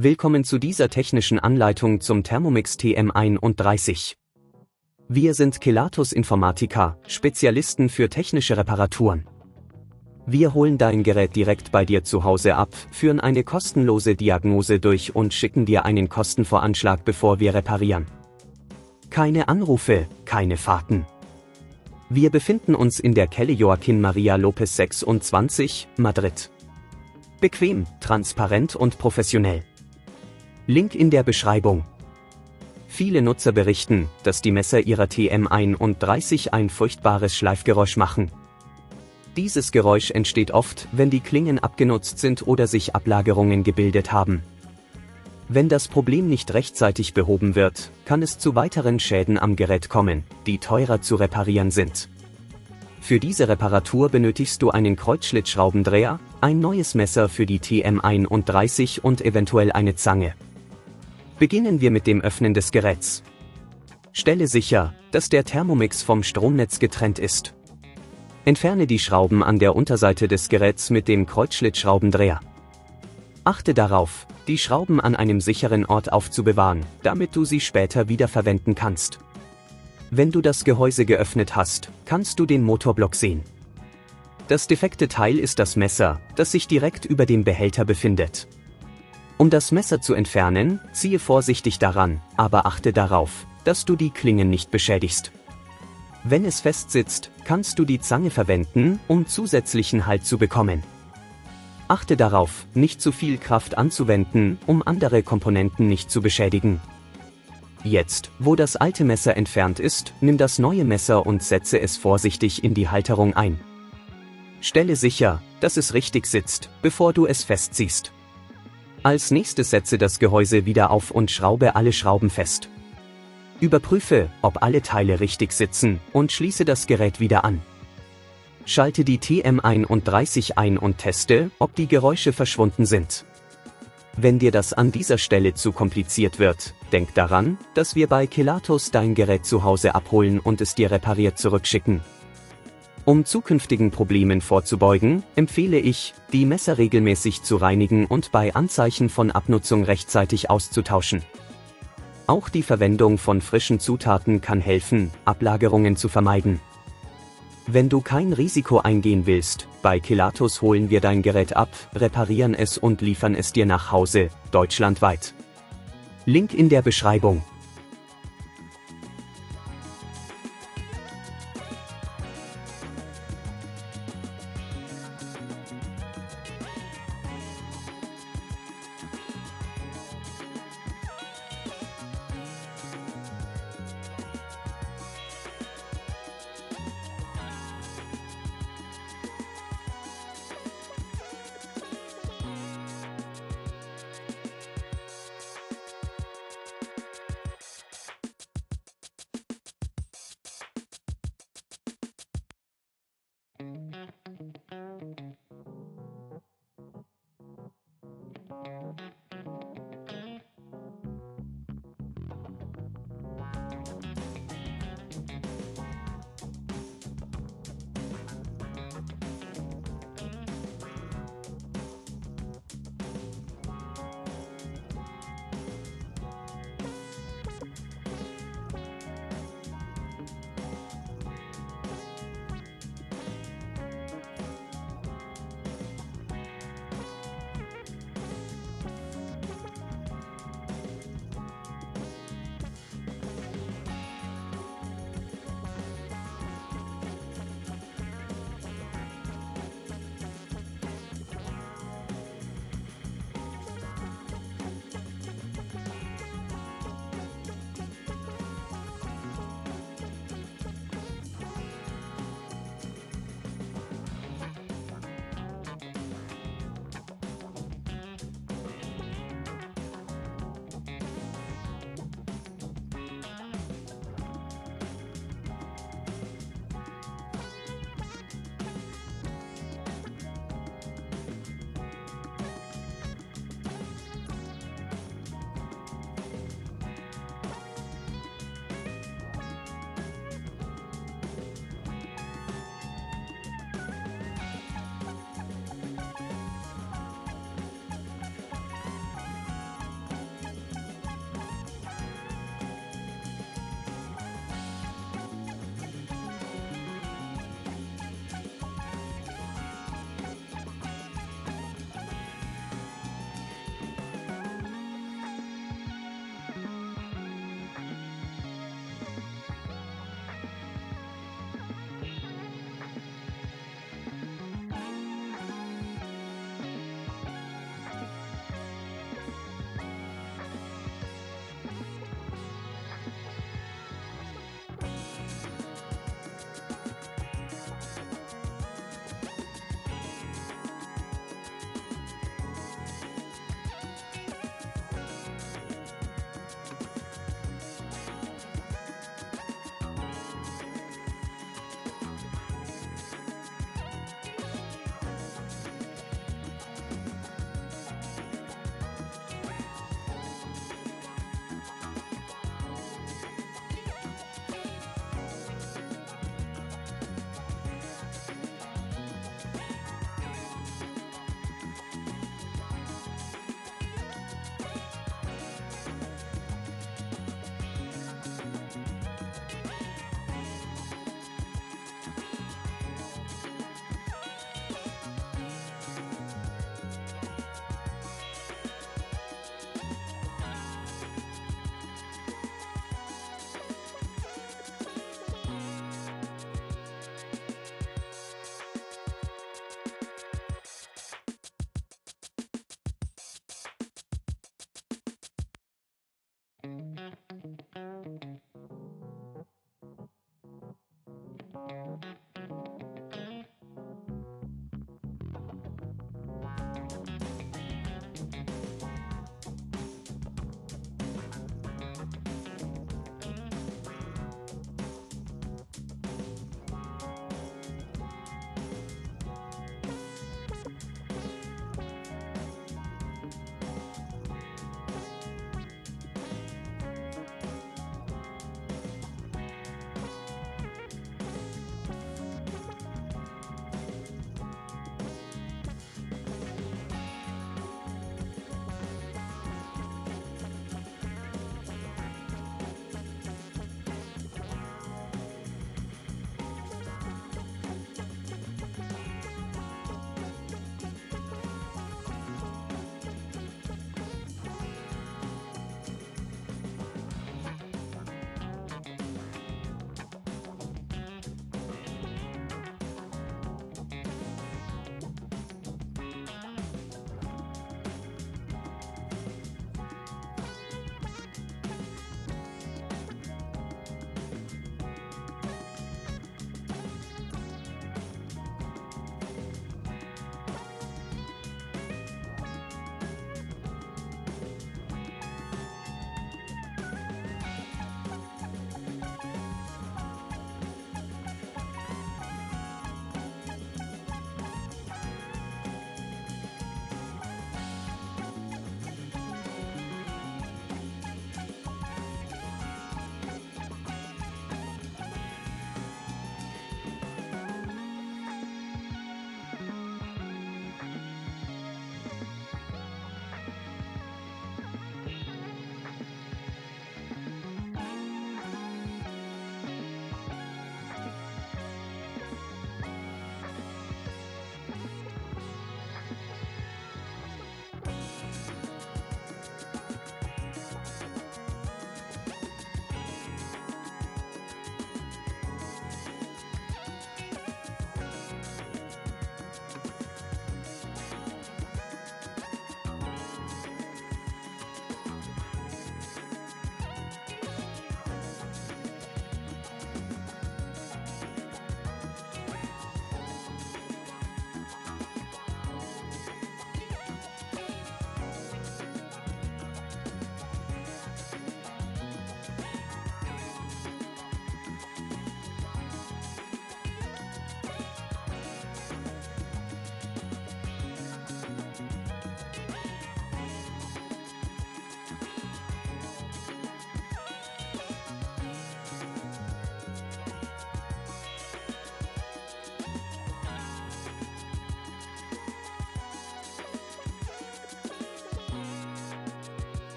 Willkommen zu dieser technischen Anleitung zum Thermomix TM31. Wir sind Kelatus Informatiker, Spezialisten für technische Reparaturen. Wir holen dein Gerät direkt bei dir zu Hause ab, führen eine kostenlose Diagnose durch und schicken dir einen Kostenvoranschlag, bevor wir reparieren. Keine Anrufe, keine Fahrten. Wir befinden uns in der Calle Joaquin Maria Lopez 26, Madrid. Bequem, transparent und professionell. Link in der Beschreibung. Viele Nutzer berichten, dass die Messer ihrer TM31 ein furchtbares Schleifgeräusch machen. Dieses Geräusch entsteht oft, wenn die Klingen abgenutzt sind oder sich Ablagerungen gebildet haben. Wenn das Problem nicht rechtzeitig behoben wird, kann es zu weiteren Schäden am Gerät kommen, die teurer zu reparieren sind. Für diese Reparatur benötigst du einen Kreuzschlitzschraubendreher, ein neues Messer für die TM31 und eventuell eine Zange. Beginnen wir mit dem Öffnen des Geräts. Stelle sicher, dass der Thermomix vom Stromnetz getrennt ist. Entferne die Schrauben an der Unterseite des Geräts mit dem Kreuzschlitzschraubendreher. Achte darauf, die Schrauben an einem sicheren Ort aufzubewahren, damit du sie später wieder verwenden kannst. Wenn du das Gehäuse geöffnet hast, kannst du den Motorblock sehen. Das defekte Teil ist das Messer, das sich direkt über dem Behälter befindet. Um das Messer zu entfernen, ziehe vorsichtig daran, aber achte darauf, dass du die Klingen nicht beschädigst. Wenn es festsitzt, kannst du die Zange verwenden, um zusätzlichen Halt zu bekommen. Achte darauf, nicht zu viel Kraft anzuwenden, um andere Komponenten nicht zu beschädigen. Jetzt, wo das alte Messer entfernt ist, nimm das neue Messer und setze es vorsichtig in die Halterung ein. Stelle sicher, dass es richtig sitzt, bevor du es festziehst. Als nächstes setze das Gehäuse wieder auf und schraube alle Schrauben fest. Überprüfe, ob alle Teile richtig sitzen, und schließe das Gerät wieder an. Schalte die TM31 ein und teste, ob die Geräusche verschwunden sind. Wenn dir das an dieser Stelle zu kompliziert wird, denk daran, dass wir bei Kelatus dein Gerät zu Hause abholen und es dir repariert zurückschicken. Um zukünftigen Problemen vorzubeugen, empfehle ich, die Messer regelmäßig zu reinigen und bei Anzeichen von Abnutzung rechtzeitig auszutauschen. Auch die Verwendung von frischen Zutaten kann helfen, Ablagerungen zu vermeiden. Wenn du kein Risiko eingehen willst, bei Kelatus holen wir dein Gerät ab, reparieren es und liefern es dir nach Hause, deutschlandweit. Link in der Beschreibung.